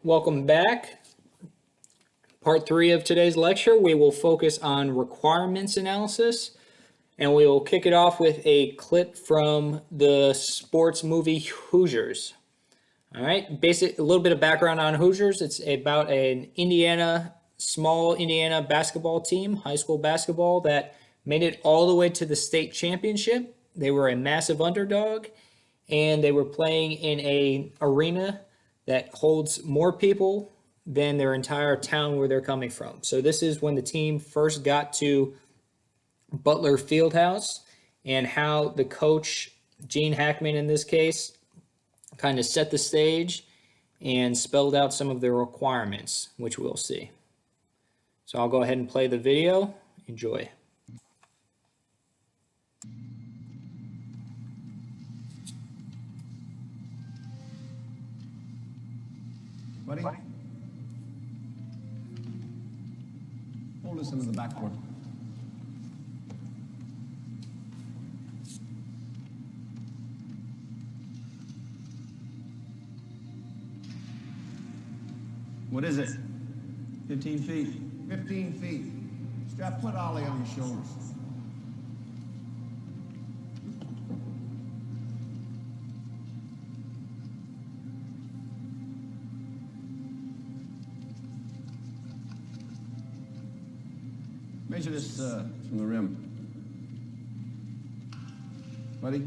Welcome back. Part 3 of today's lecture, we will focus on requirements analysis, and we will kick it off with a clip from the sports movie Hoosiers. All right, a little bit of background on Hoosiers. It's about an small Indiana basketball team, high school basketball, that made it all the way to the state championship. They were a massive underdog, and they were playing in an arena that holds more people than their entire town where they're coming from. So this is when the team first got to Butler Fieldhouse, and how the coach, Gene Hackman in this case, kind of set the stage and spelled out some of the requirements, which we'll see. So I'll go ahead and play the video. Enjoy. Buddy? Hold this into the backboard. What is it? 15 feet. 15 feet. Strap, put Ollie on your shoulders. Measure this from the rim. Buddy?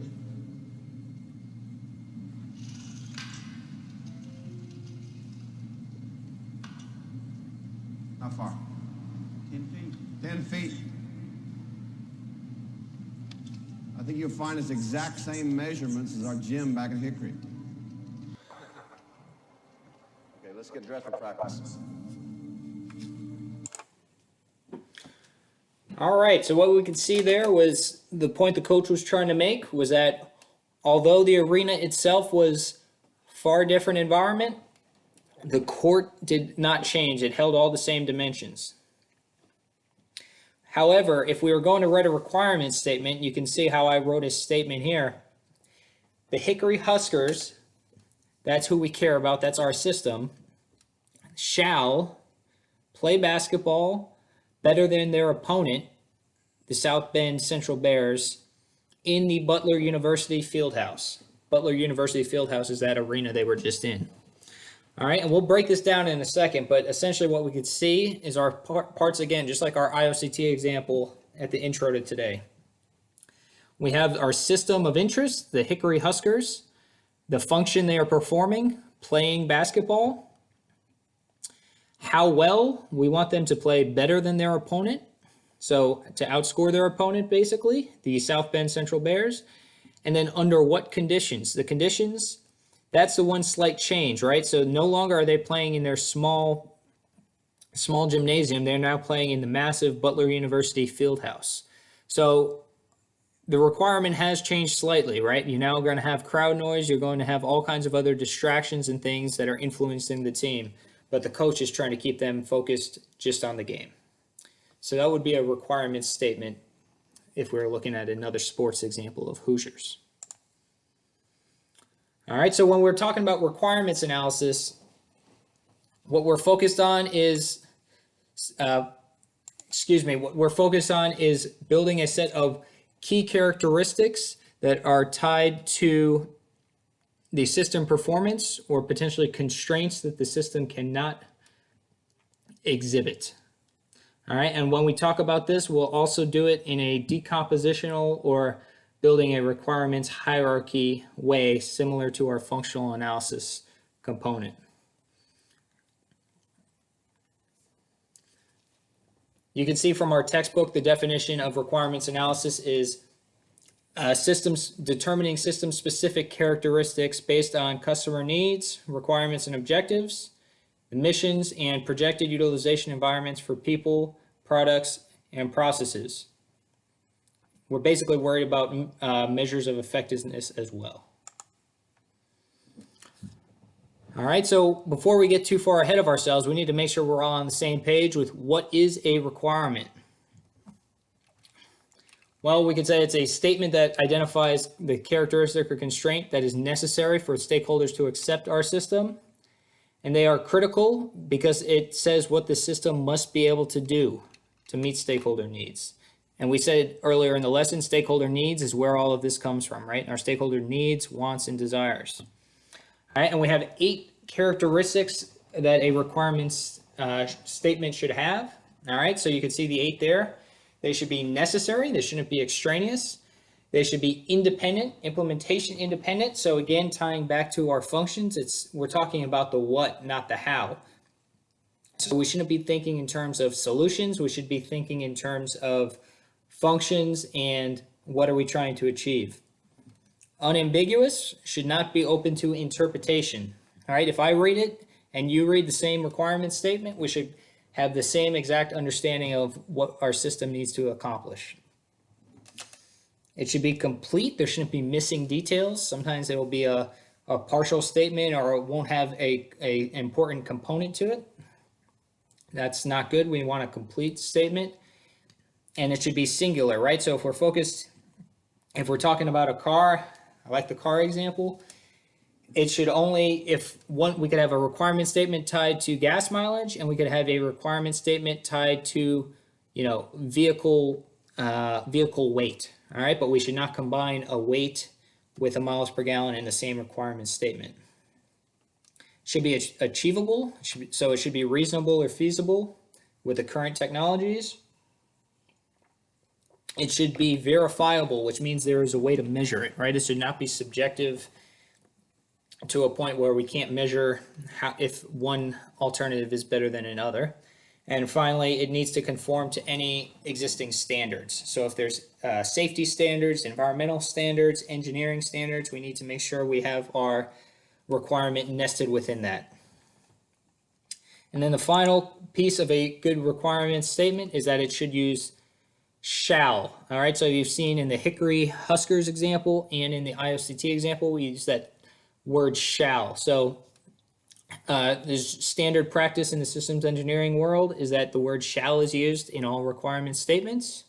How far? 10 feet. 10 feet. I think you'll find it's exact same measurements as our gym back in Hickory. Okay, let's get dressed for practice. All right, so what we could see there was the point the coach was trying to make was that although the arena itself was far different environment, the court did not change. It held all the same dimensions. However, if we were going to write a requirement statement, you can see how I wrote a statement here. The Hickory Huskers, that's who we care about, that's our system, shall play basketball better than their opponent, the South Bend Central Bears, in the Butler University Fieldhouse. Butler University Fieldhouse is that arena they were just in. All right, and we'll break this down in a second, but essentially what we could see is our parts, again, just like our IOCT example at the intro to today. We have our system of interest, the Hickory Huskers, the function they are performing, playing basketball, how well we want them to play better than their opponent, so to outscore their opponent, basically, the South Bend Central Bears, and then under what conditions. The conditions, that's the one slight change, right? So no longer are they playing in their small gymnasium. They're now playing in the massive Butler University Fieldhouse. So the requirement has changed slightly, right? You're now going to have crowd noise. You're going to have all kinds of other distractions and things that are influencing the team. But the coach is trying to keep them focused just on the game. So that would be a requirement statement if we're looking at another sports example of Hoosiers. All right, so when we're talking about requirements analysis, what we're focused on is, what we're focused on is building a set of key characteristics that are tied to the system performance or potentially constraints that the system cannot exhibit. All right, and when we talk about this, we'll also do it in a decompositional or building a requirements hierarchy way similar to our functional analysis component. You can see from our textbook the definition of requirements analysis is determining system-specific characteristics based on customer needs, requirements, and objectives, the missions and projected utilization environments for people, products, and processes. We're basically worried about measures of effectiveness as well. All right, so before we get too far ahead of ourselves, we need to make sure we're all on the same page with what is a requirement. Well, we could say it's a statement that identifies the characteristic or constraint that is necessary for stakeholders to accept our system. And they are critical because it says what the system must be able to do to meet stakeholder needs. And we said earlier in the lesson, stakeholder needs is where all of this comes from, right? Our stakeholder needs, wants, and desires. All right, and we have 8 characteristics that a requirements statement should have. All right, so you can see the 8 there. They should be necessary. They shouldn't be extraneous. They should be independent, implementation independent. So again, tying back to our functions, we're talking about the what, not the how. So we shouldn't be thinking in terms of solutions. We should be thinking in terms of functions and what are we trying to achieve. Unambiguous, should not be open to interpretation. All right, if I read it and you read the same requirement statement, we should have the same exact understanding of what our system needs to accomplish. It should be complete. There shouldn't be missing details. Sometimes it will be a partial statement or it won't have a important component to it. That's not good. We want a complete statement. And it should be singular, right? So if we're talking about a car, I like the car example, it should only, we could have a requirement statement tied to gas mileage, and we could have a requirement statement tied to, vehicle weight. All right, but we should not combine a weight with a miles per gallon in the same requirement statement. Should be achievable, so it should be reasonable or feasible with the current technologies. It should be verifiable, which means there is a way to measure it, right? It should not be subjective to a point where we can't measure if one alternative is better than another. And finally, it needs to conform to any existing standards. So if there's safety standards, environmental standards, engineering standards, we need to make sure we have our requirement nested within that. And then the final piece of a good requirement statement is that it should use shall. All right, so you've seen in the Hickory Huskers example and in the IOCT example, we use that word shall. So there's standard practice in the systems engineering world is that the word shall is used in all requirement statements.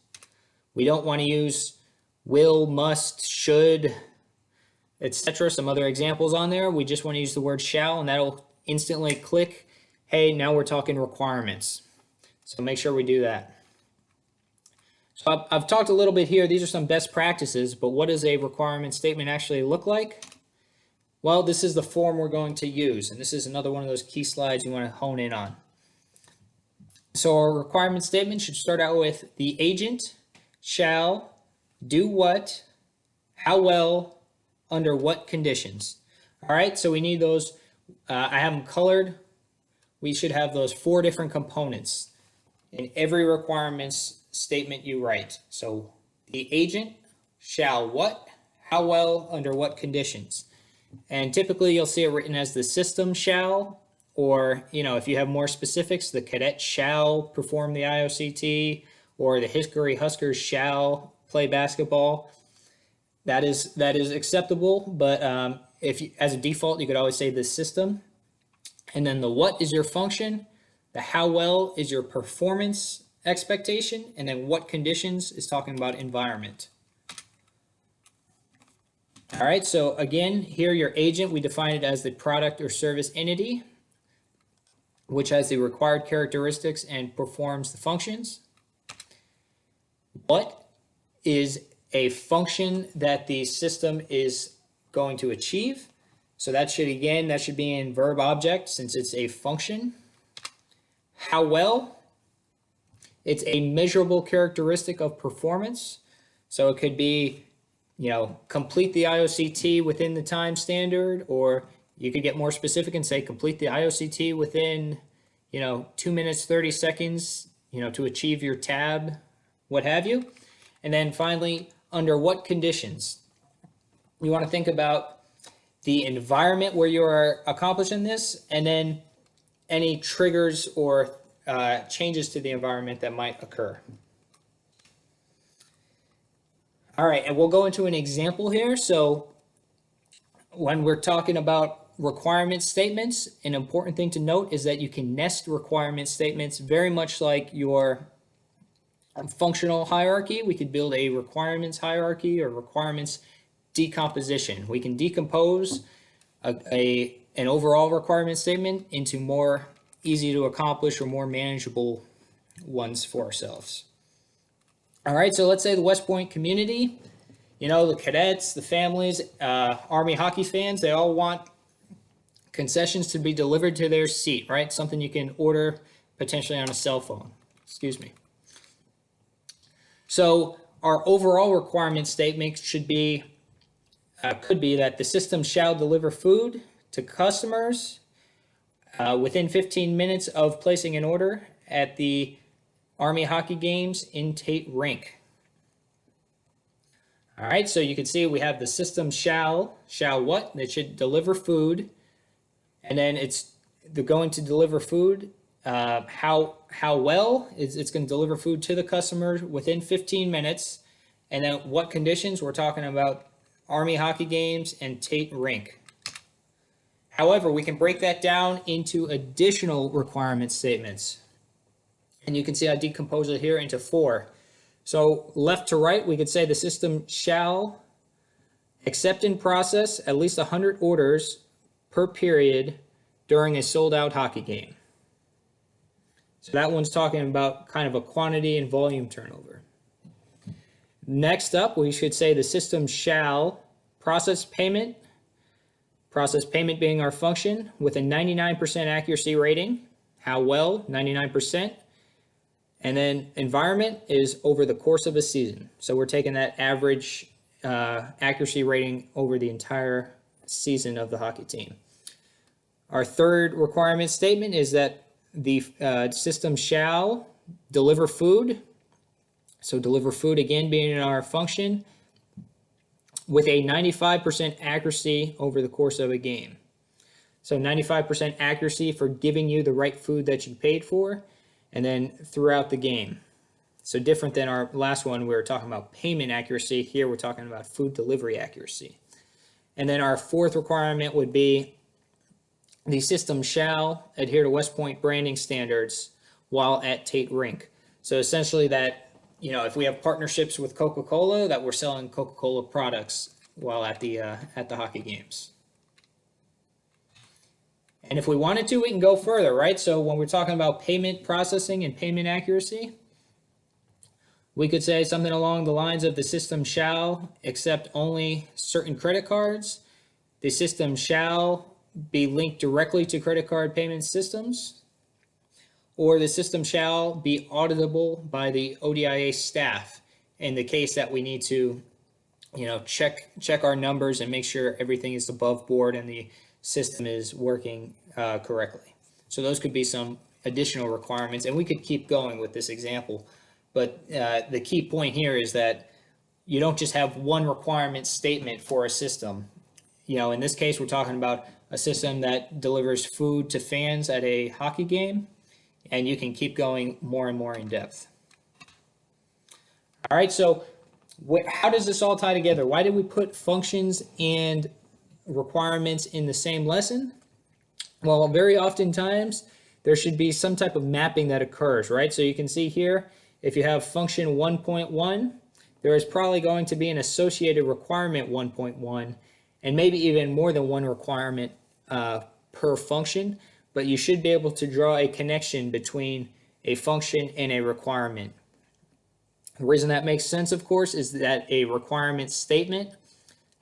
We don't want to use will, must, should, etc. Some other examples on there. We just want to use the word shall, and that'll instantly click, hey, now we're talking requirements. So make sure we do that. So I've talked a little bit here. These are some best practices, but what does a requirement statement actually look like? Well, this is the form we're going to use, and this is another one of those key slides you want to hone in on. So our requirement statement should start out with the agent shall do what, how well, under what conditions. All right, so we need those. I have them colored. We should have those 4 different components in every requirements statement you write. So the agent shall what, how well, under what conditions. And typically you'll see it written as the system shall, or, if you have more specifics, the cadet shall perform the IOCT, or the Hickory Huskers shall play basketball. That is acceptable, but as a default, you could always say the system. And then the what is your function, the how well is your performance expectation, and then what conditions is talking about environment. All right, so again, here your agent, we define it as the product or service entity, which has the required characteristics and performs the functions. What is a function that the system is going to achieve? So that should be in verb object since it's a function. How well? It's a measurable characteristic of performance. So it could be, complete the IOCT within the time standard, or you could get more specific and say complete the IOCT within, 2 minutes, 30 seconds, to achieve your tab, what have you. And then finally, under what conditions? You want to think about the environment where you are accomplishing this, and then any triggers or changes to the environment that might occur. All right, and we'll go into an example here. So when we're talking about requirement statements, an important thing to note is that you can nest requirement statements very much like your functional hierarchy. We could build a requirements hierarchy or requirements decomposition. We can decompose an an overall requirement statement into more easy to accomplish or more manageable ones for ourselves. All right, so let's say the West Point community, the cadets, the families, Army hockey fans, they all want concessions to be delivered to their seat, right? Something you can order potentially on a cell phone. Excuse me. So our overall requirement statement could be that the system shall deliver food to customers within 15 minutes of placing an order at the Army hockey games in Tate Rink. All right, so you can see we have the system shall what? It should deliver food, and then they're going to deliver food. How well it's going to deliver food to the customer within 15 minutes, and then what conditions? We're talking about Army hockey games and Tate Rink. However, we can break that down into additional requirement statements. And you can see I decompose it here into 4. So left to right, we could say the system shall accept and process at least 100 orders per period during a sold-out hockey game. So that one's talking about kind of a quantity and volume turnover. Next up, we should say the system shall process payment being our function, with a 99% accuracy rating. How well? 99%. And then environment is over the course of a season. So we're taking that average accuracy rating over the entire season of the hockey team. Our third requirement statement is that the system shall deliver food. So deliver food again being in our function with a 95% accuracy over the course of a game. So 95% accuracy for giving you the right food that you paid for, and then throughout the game. So different than our last one, we were talking about payment accuracy. Here we're talking about food delivery accuracy. And then our fourth requirement would be the system shall adhere to West Point branding standards while at Tate Rink. So essentially that, if we have partnerships with Coca-Cola, that we're selling Coca-Cola products while at the hockey games. And if we wanted to, we can go further, right? So when we're talking about payment processing and payment accuracy, we could say something along the lines of the system shall accept only certain credit cards. The system shall be linked directly to credit card payment systems, or the system shall be auditable by the ODIA staff in the case that we need to, check our numbers and make sure everything is above board and the system is working correctly. So those could be some additional requirements, and we could keep going with this example. But the key point here is that you don't just have one requirement statement for a system. In this case, we're talking about a system that delivers food to fans at a hockey game, and you can keep going more and more in depth. All right, so how does this all tie together? Why did we put functions and requirements in the same lesson? Well, very oftentimes there should be some type of mapping that occurs, right? So you can see here, if you have function 1.1, there is probably going to be an associated requirement 1.1, and maybe even more than one requirement per function, but you should be able to draw a connection between a function and a requirement. The reason that makes sense, of course, is that a requirement statement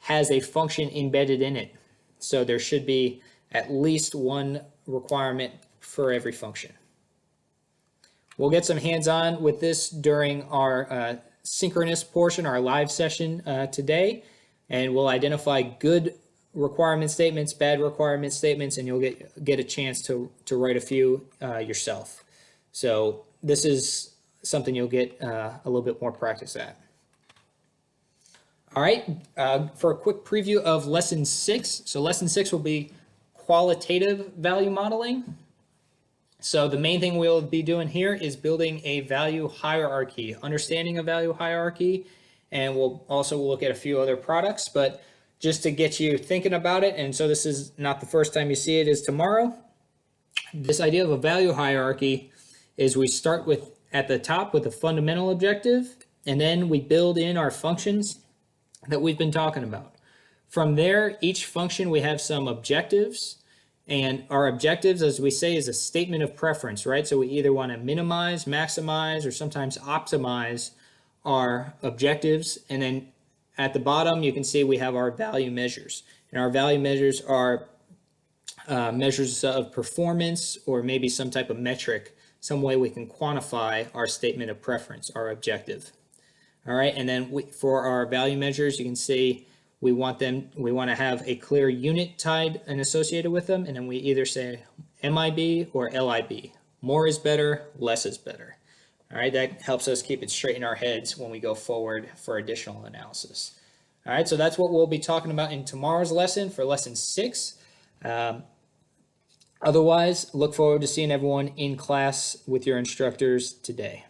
has a function embedded in it. So there should be at least one requirement for every function. We'll get some hands-on with this during our synchronous portion, our live session today, and we'll identify good requirement statements, bad requirement statements, and you'll get a chance to write a few yourself. So this is something you'll get a little bit more practice at. All right, for a quick preview of lesson 6. So lesson 6 will be qualitative value modeling. So the main thing we'll be doing here is building a value hierarchy, understanding a value hierarchy, and we'll also look at a few other products, but just to get you thinking about it, and so this is not the first time you see it, is tomorrow. This idea of a value hierarchy is we start with at the top with a fundamental objective, and then we build in our functions that we've been talking about. From there, each function we have some objectives, And our objectives, as we say, is a statement of preference, right? So we either want to minimize, maximize, or sometimes optimize our objectives. And then at the bottom, you can see we have our value measures. And our value measures are measures of performance, or maybe some type of metric, some way we can quantify our statement of preference, our objective. All right, and then for our value measures, you can see we want to have a clear unit tied and associated with them, and then we either say MIB or LIB. More is better, less is better. All right, that helps us keep it straight in our heads when we go forward for additional analysis. All right, so that's what we'll be talking about in tomorrow's lesson for lesson 6. Otherwise, look forward to seeing everyone in class with your instructors today.